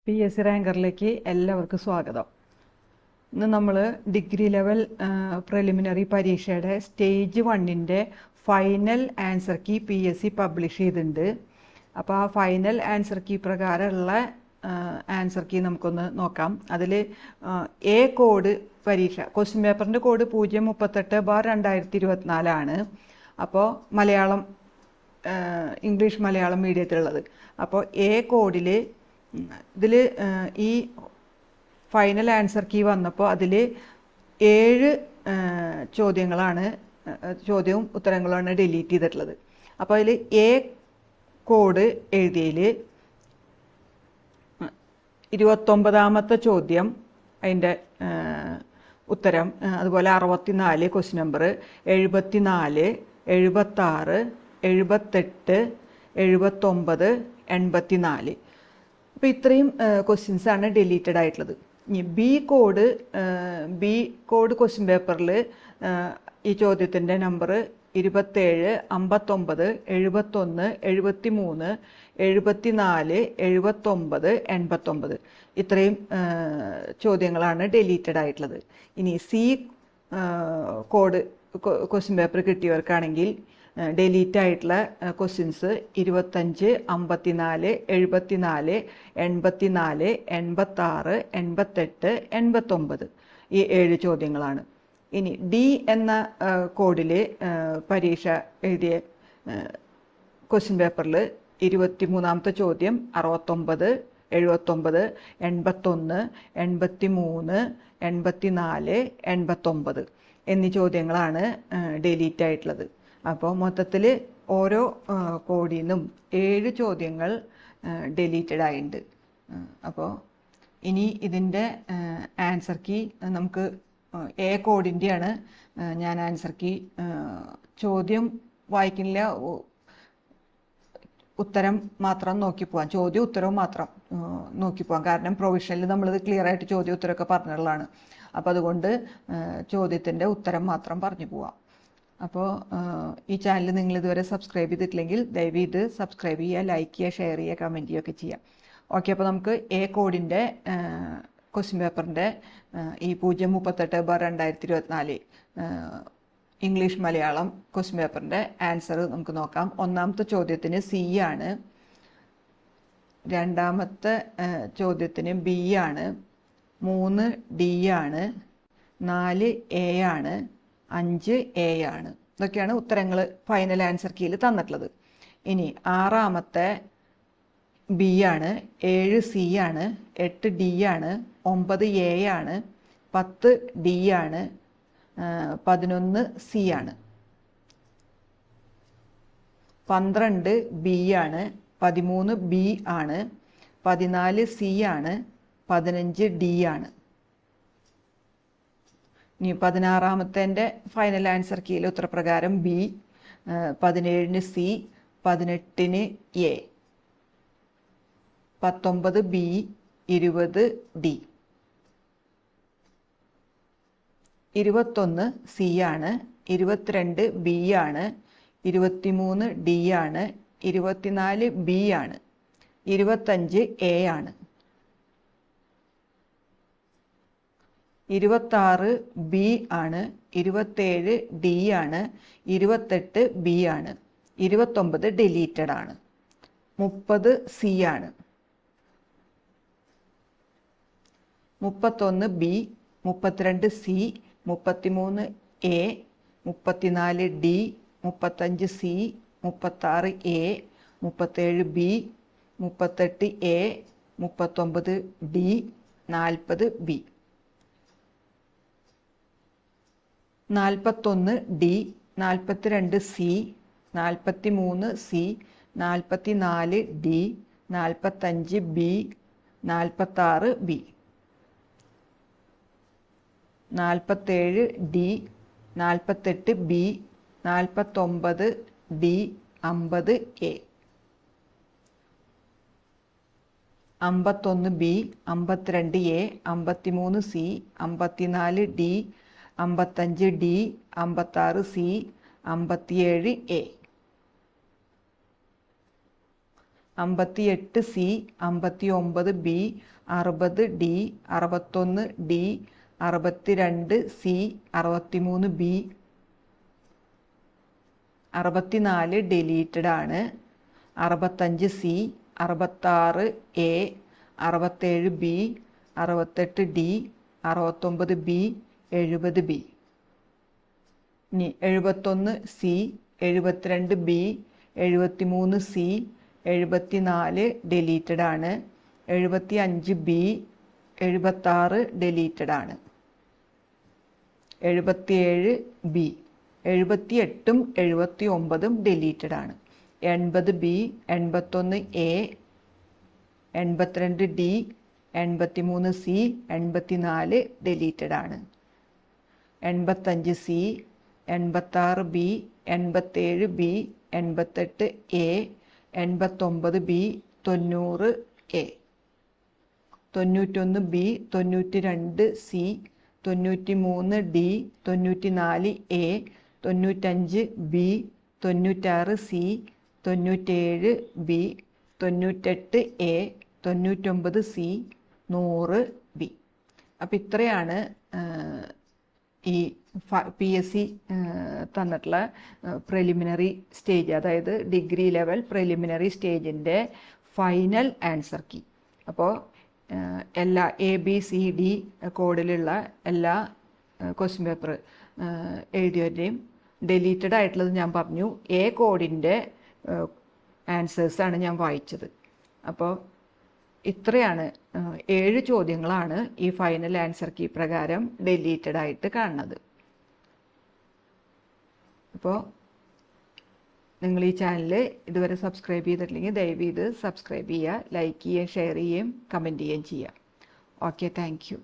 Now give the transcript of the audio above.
PSC റാങ്കറിലേക്ക് എല്ലാവർക്കും സ്വാഗതം. ഇന്ന് നമ്മൾ ഡിഗ്രി ലെവൽ പ്രിലിമിനറി പരീക്ഷയുടെ സ്റ്റേജ് 1-ൻ്റെ final answer key PSC publish ചെയ്തിട്ടുണ്ട്. അപ്പോൾ ആ ഫൈനൽ ആൻസർ കീ പ്രകാരമുള്ള ആൻസർ കീ നമുക്കൊന്ന് നോക്കാം. അതിൽ എ കോഡ് പരീക്ഷ ക്വസ്റ്റ്യൻ പേപ്പറിൻ്റെ കോഡ് 038/2024 ആണ്. അപ്പോൾ മലയാളം ഇംഗ്ലീഷ് മലയാളം മീഡിയത്തിലുള്ളത്. അപ്പോൾ എ കോഡിൽ ഇതിൽ ഈ ഫൈനൽ ആൻസർ കീ വന്നപ്പോൾ അതിൽ 7 ചോദ്യങ്ങളാണ് ചോദ്യവും ഉത്തരങ്ങളുമാണ് ഡിലീറ്റ് ചെയ്തിട്ടുള്ളത്. അപ്പോൾ അതിൽ എ കോഡ് എഴുതിയതിൽ 29ാമത്തെ ചോദ്യം അതിൻ്റെ ഉത്തരം, അതുപോലെ 64 ക്വസ്റ്റ്യൻ നമ്പർ, 74, 76, 78, 79, 84. അപ്പോൾ ഇത്രയും ക്വസ്റ്റ്യൻസാണ് ഡിലീറ്റഡ് ആയിട്ടുള്ളത്. ഇനി ബി കോഡ് ക്വസ്റ്റ്യൻ പേപ്പറിൽ ഈ ചോദ്യത്തിൻ്റെ നമ്പർ 27, 59, 71, 73, 74, 79, 89 ഇത്രയും ചോദ്യങ്ങളാണ് ഡിലീറ്റഡ് ആയിട്ടുള്ളത്. ഇനി സി കോഡ് ക്വസ്റ്റ്യൻ പേപ്പർ കിട്ടിയവർക്കാണെങ്കിൽ ഡിലീറ്റ് ആയിട്ടുള്ള ക്വസ്റ്റ്യൻസ് 25, 54, 74, 84, 86, 88, 89 ഈ 7 ചോദ്യങ്ങളാണ്. ഇനി ഡി എന്ന കോഡിൽ പരീക്ഷ എഴുതിയ ക്വസ്റ്റ്യൻ പേപ്പറിൽ 23ാമത്തെ ചോദ്യം 69, 79, 81, 83, 84, 89 എന്നീ ചോദ്യങ്ങളാണ് ഡിലീറ്റ് ആയിട്ടുള്ളത്. അപ്പോൾ മൊത്തത്തിൽ ഓരോ കോഡിൽ നിന്നും 7 ചോദ്യങ്ങൾ ഡിലീറ്റഡ് ആയിട്ടുണ്ട്. അപ്പോൾ ഇനി ഇതിൻ്റെ ആൻസർ കീ നമുക്ക് എ കോഡിൻ്റെയാണ് ഞാൻ ആൻസർ കീ ചോദ്യം വായിക്കുന്നില്ല, ഉത്തരം മാത്രം നോക്കി പോവാം, ചോദ്യം ഉത്തരവും മാത്രം നോക്കി പോവാം. കാരണം പ്രൊവിഷനിൽ നമ്മളിത് ക്ലിയർ ആയിട്ട് ചോദ്യം ഉത്തരമൊക്കെ പറഞ്ഞുള്ളതാണ്. അപ്പോൾ അതുകൊണ്ട് ചോദ്യത്തിൻ്റെ ഉത്തരം മാത്രം പറഞ്ഞു പോവാം. അപ്പോൾ ഈ ചാനൽ നിങ്ങൾ ഇതുവരെ സബ്സ്ക്രൈബ് ചെയ്തിട്ടില്ലെങ്കിൽ ദയവ് ഇത് സബ്സ്ക്രൈബ് ചെയ്യുക, ലൈക്ക് ചെയ്യുക, ഷെയർ ചെയ്യുക, കമൻറ്റ് ചെയ്യുകയൊക്കെ ചെയ്യാം. ഓക്കെ, അപ്പോൾ നമുക്ക് എ കോഡിൻ്റെ ക്വസ്റ്റ്യൻ പേപ്പറിൻ്റെ ഈ 038/2024 ഇംഗ്ലീഷ് മലയാളം ക്വസ്റ്റ്യൻ പേപ്പറിൻ്റെ ആൻസർ നമുക്ക് നോക്കാം. ഒന്നാമത്തെ ചോദ്യത്തിന് സി ആണ്, രണ്ടാമത്തെ ചോദ്യത്തിന് ബി ആണ്, 3 ഡി ആണ്, 4 എ ആണ്, 5 എ ആണ്. ഇതൊക്കെയാണ് ഉത്തരങ്ങൾ ഫൈനൽ ആൻസർ കീയിൽ തന്നിട്ടുള്ളത്. ഇനി 6ാമത്തെ ബി ആണ്, 7 സി ആണ്, 8 ഡി ആണ്, 9 എ ആണ്, 10 ഡി ആണ്, 11 സി ആണ്, 12 ബി ആണ്, 13 ബി ആണ്, 14 സി ആണ്, 15 ഡി ആണ്. ഇനി 16ാമത്തെ ഫൈനൽ ആൻസർ കീയിൽ ഉത്തരപ്രകാരം B, 17 C, 18 A, 19 B, 20 D, 21 C ആണ്, 22 ബി ആണ്, 23 ഡി ആണ്, 24 ബി ആണ്, 25 എ ആണ്, 26 ബി ആണ്, 27 ഡി ആണ്, 28 ബി ആണ്, 29 ഡിലീറ്റഡ് ആണ്, 30 സി ആണ്, 31 B, 32 C, 33 A, 34 D, 35 C, 36 A, 37 B, 38 A, 39 D, 40 B, 41 D, 42 C, 43 C, 44 D, 45 B, 46 B, 47 D, 48 B, 49 D, 50 A, 51 B, 52 A, 53 C, 54 D, 55 D, 56 C, 57 A, 58C, 59B, 60D, 61D, 62C, 63B, 64 deleted ആണ്. 65C, 66A, 67B, 68D, 69B, 70B. ഇനി 71C, 72B, 73C, 74 deleted ആണ്. 75B, 76 deleted ആണ്. 77B, 78ഉം 79ഉം deleted ആണ്. 80B, 81A, 82D, 83C, 84 deleted ആണ്. 85C, 86B, 87B, 88A, 89B, 90A, 91B, 92C, 93D, 94A, 95B, 96C, 97B, 98A, 99C, 100B. അപ്പം ഇത്രയാണ് ഈ PSC തന്നിട്ടുള്ള preliminary stage, അതായത് degree level preliminary സ്റ്റേജിൻ്റെ final answer key. അപ്പോൾ എല്ലാ ABCD കോഡിലുള്ള എല്ലാ ക്വസ്റ്റ്യൻ പേപ്പർ എഴുതിയവരുടെയും ഡിലീറ്റഡ് ആയിട്ടുള്ളത് ഞാൻ പറഞ്ഞു. A കോഡിൻ്റെ ആൻസേഴ്സാണ് ഞാൻ വായിച്ചത്. അപ്പോൾ ഇത്രയാണ് 7 ചോദ്യങ്ങളാണ് ഈ ഫൈനൽ ആൻസർ കീ പ്രകാരം ഡിലീറ്റഡ് ആയിട്ട് കാണുന്നത്. അപ്പോൾ നിങ്ങൾ ഈ ചാനൽ ഇതുവരെ സബ്സ്ക്രൈബ് ചെയ്തിട്ടില്ലെങ്കിൽ ദയവ് ചെയ്ത് സബ്സ്ക്രൈബ് ചെയ്യുക, ലൈക്ക് ചെയ്യുക, ഷെയർ ചെയ്യുകയും കമൻറ്റ് ചെയ്യുകയും ചെയ്യുക. Okay, thank you.